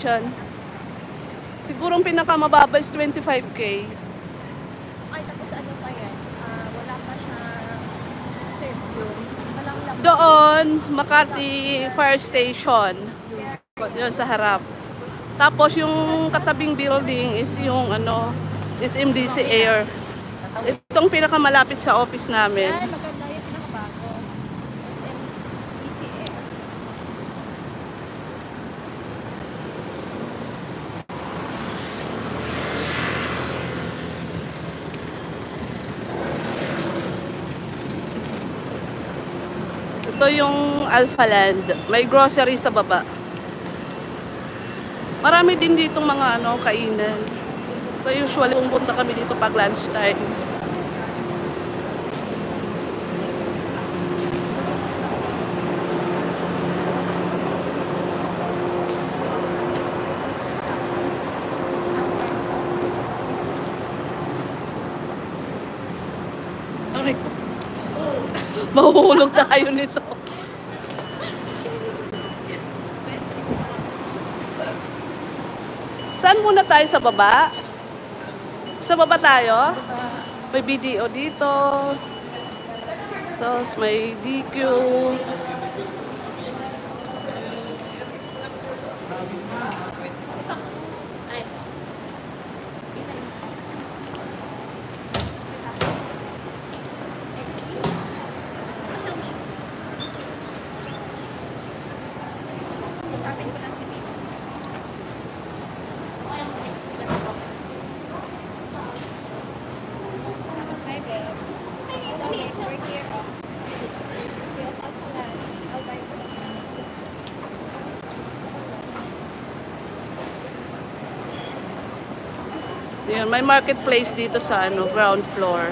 dyan. Siguro ang pinakamababa is 25K. Ay, tapos ano pa yan? Wala pa siya circle. Walang lang. Doon, Makati Fire Station. Yun sa harap. Tapos yung katabing building is yung is MDC Air. Itong pinakamalapit sa office namin. Yan, maganda yung pinakabago. SM Air. Ito yung Alpha Land. May grocery sa baba. Marami din ditong mga kainan. So usually pumunta kami dito pag lunchtime. Aray ko. Mahuhulog tayo nito. Saan muna tayo, sa baba? Sa baba tayo? May BDO dito. Tapos may DQ. Yun, may marketplace dito sa ground floor.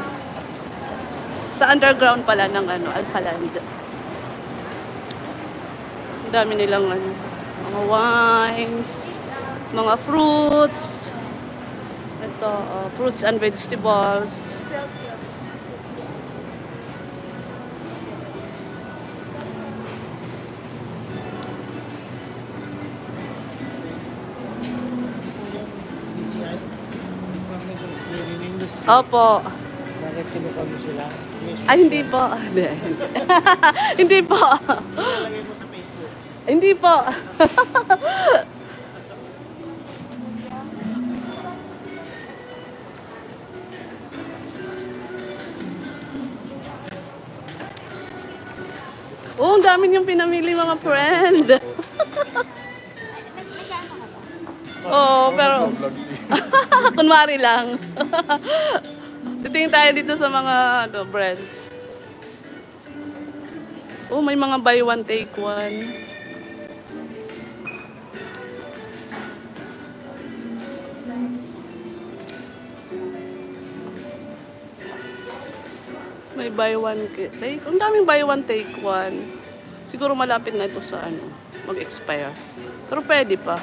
Sa underground pala ng Alpha Land. Ang dami nilang mga wines, mga fruits. Ito, fruits and vegetables. Opo. Bakit kinukuha mo sila? Ay, hindi po. Hindi po. Nalagay mo sa Facebook. Hindi po. Oh, ang dami niyong pinamili mga friend. Oo, pero kunwari lang. Titingin tayo dito sa mga brands. Oh, may mga buy one take one. May buy one take. Ang daming buy one take one. Siguro malapit na ito sa mag-expire. Pero pwede pa.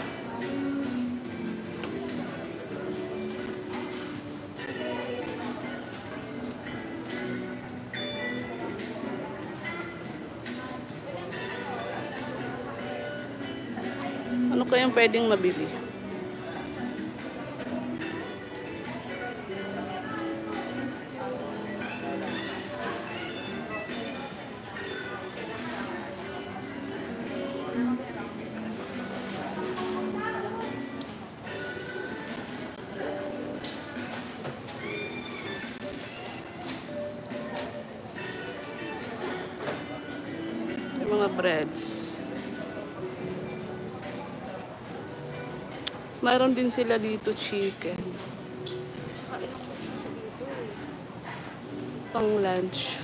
Ano kayang pwedeng mabili? Yung mga breads. Mayroon din sila dito chicken. Pang lunch.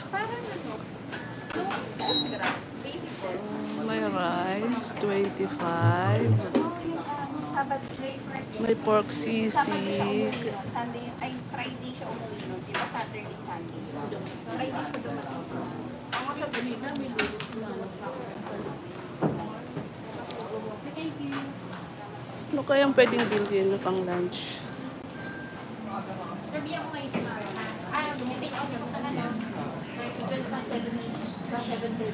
May rice, 25. May pork sisig. Sunday, ay Friday siya umuwi nun. Diba Saturday, Sunday. Friday siya dumating. Ano kayang pwedeng bilhin na pang lunch? Sabihan ko kayo si Mara. Take out yung talaga. 12 pa 7:30.